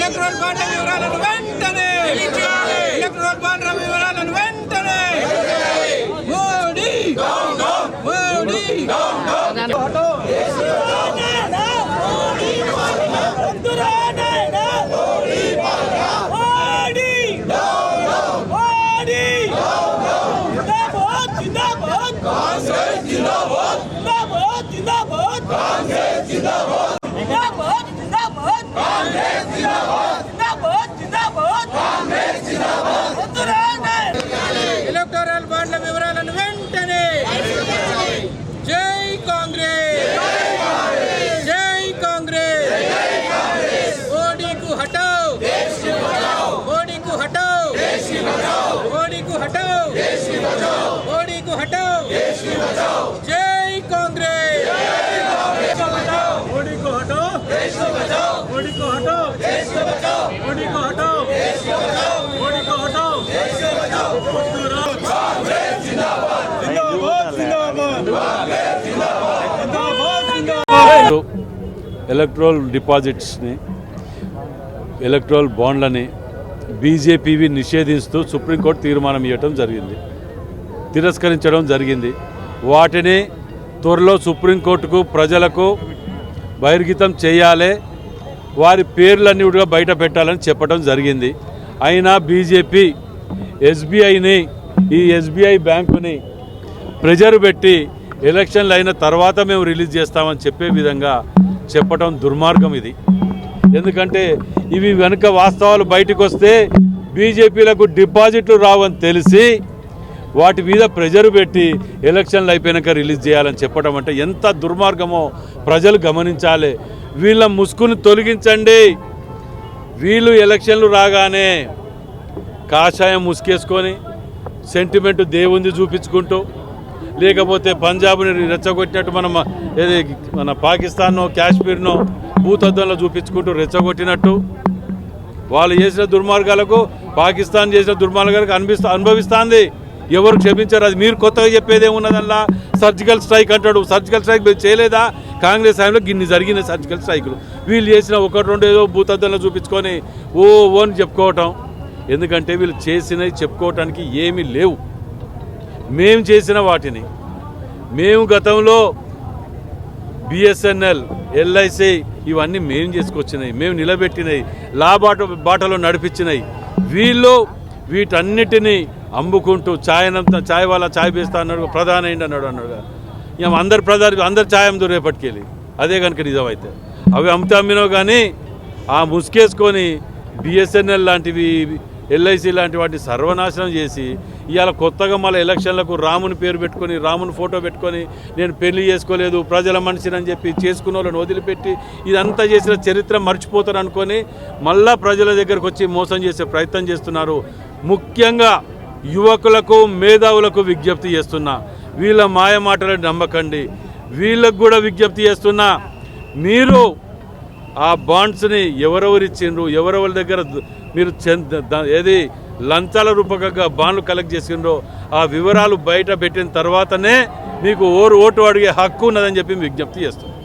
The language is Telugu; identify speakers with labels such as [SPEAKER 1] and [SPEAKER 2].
[SPEAKER 1] ఎలక్ట్రల్ బాండ్ల వివరాలను వెంటనే ఎలక్ట్రల్ బాండ్ల వివరాలను వెంటనే మోడీ మోడీ ఎలక్టోరల్ బాండ్ల వివరాలను వెంటనే జై కాంగ్రెస్ జై కాంగ్రెస్ మోడీ కు హటాओ మోడీ కు హటాओ మోడీ కు హటాओ మోడీ కు హటాओ జై కాంగ్రెస్
[SPEAKER 2] मोदी को हटाओ देश को बचाओ मोदी को हटाओ देश को बचाओ मोदी को हटाओ देश को बचाओ मोदी को हटाओ देश को बचाओ कांग्रेस जिंदाबाद जिंदाबाद जिंदाबाद कांग्रेस जिंदाबाद जिंदाबाद
[SPEAKER 3] ఎలక్ట్రల్ డిపాజిట్స్ని ఎలక్ట్రల్ బాండ్లని బీజేపీవి నిషేధిస్తూ సుప్రీంకోర్టు తీర్మానం ఇవ్వటం జరిగింది, తిరస్కరించడం జరిగింది. వాటిని త్వరలో సుప్రీంకోర్టుకు ప్రజలకు బహిర్గతం చేయాలి, వారి పేర్లన్నీ కూడా బయట పెట్టాలని చెప్పడం జరిగింది. అయినా బీజేపీ ఎస్బీఐని ఈ ఎస్బీఐ బ్యాంకుని ప్రెజర్ పెట్టి ఎలక్షన్లు అయిన తర్వాత మేము రిలీజ్ చేస్తామని చెప్పే విధంగా చెప్పడం దుర్మార్గం ఇది. ఎందుకంటే ఇవి వెనుక వాస్తవాలు బయటకు వస్తే బీజేపీలకు డిపాజిట్లు రావని తెలిసి వాటి మీద ప్రెజర్ పెట్టి ఎలక్షన్లు అయిపోయాక రిలీజ్ చేయాలని చెప్పడం అంటే ఎంత దుర్మార్గమో ప్రజలు గమనించాలి. వీళ్ళ ముసుగును తొలగించండి. వీళ్ళు ఎలక్షన్లు రాగానే కాషాయం ముసుకేసుకొని సెంటిమెంట్ దేవుంది చూపించుకుంటూ, లేకపోతే పంజాబ్ని రెచ్చగొట్టినట్టు మన పాకిస్తాన్నో కాశ్మీర్నో భూతద్దంలో చూపించుకుంటూ రెచ్చగొట్టినట్టు వాళ్ళు చేసిన దుర్మార్గాలకు పాకిస్తాన్ చేసిన దుర్మార్గాలకు అనుభవిస్తుంది. ఎవరు క్షమించారు? అది మీరు కొత్తగా చెప్పేదే ఉన్నదల్లా సర్జికల్ స్ట్రైక్ అంటాడు. సర్జికల్ స్ట్రైక్ మీరు చేయలేదా? కాంగ్రెస్ టైంలో గిన్ని జరిగిన సర్జికల్ స్ట్రైకులు వీళ్ళు చేసిన ఒకటి రెండు ఏదో భూతద్దంలో చూపించుకొని ఓని చెప్పుకోవటం. ఎందుకంటే వీళ్ళు చేసినవి చెప్పుకోవటానికి ఏమీ లేవు. మేము చేసిన వాటిని మేము గతంలో బిఎస్ఎన్ఎల్ ఎల్ఐసి ఇవన్నీ మేము చేసుకొచ్చినాయి, మేము నిలబెట్టినాయి, బాటలో నడిపించినాయి. వీళ్ళు వీటన్నిటినీ అమ్ముకుంటూ ఛాయ్ వాళ్ళ ఛాయ్ వేస్తా అన్నాడు, ప్రధాని అయింది అన్నాడుగా. ఇక అందరు ఛాయ్ అమ్ముతారు రేపటికెళ్ళి. అదే కనుక నిజమైతే అవి అమ్మినో కానీ ఆ ముసుకేసుకొని బిఎస్ఎన్ఎల్ లాంటివి ఎల్ఐసి లాంటి వాటిని సర్వనాశనం చేసి ఇవాళ కొత్తగా మళ్ళీ ఎలక్షన్లకు రాముని పేరు పెట్టుకొని రాముని ఫోటో పెట్టుకొని నేను పెళ్లి చేసుకోలేదు ప్రజల మనిషిని చెప్పి చేసుకున్న వాళ్ళని వదిలిపెట్టి ఇదంతా చేసిన చరిత్ర మర్చిపోతారు అనుకొని మళ్ళా ప్రజల దగ్గరకు వచ్చి మోసం చేసే ప్రయత్నం చేస్తున్నారు. ముఖ్యంగా యువకులకు మేధావులకు విజ్ఞప్తి చేస్తున్నా, వీళ్ళ మాయ మాటలను నమ్మకండి. వీళ్ళకు కూడా విజ్ఞప్తి చేస్తున్నా, మీరు ఆ బాండ్స్ని ఎవరెవరిచ్చిండ్రు, ఎవరెవరి దగ్గర మీరు ఏది లంచాల రూపకంగా బాండ్లు కలెక్ట్ చేసిండ్రో ఆ వివరాలు బయట పెట్టిన తర్వాతనే మీకు ఓటు అడిగే హక్కు ఉన్నదని చెప్పి విజ్ఞప్తి చేస్తున్నాం.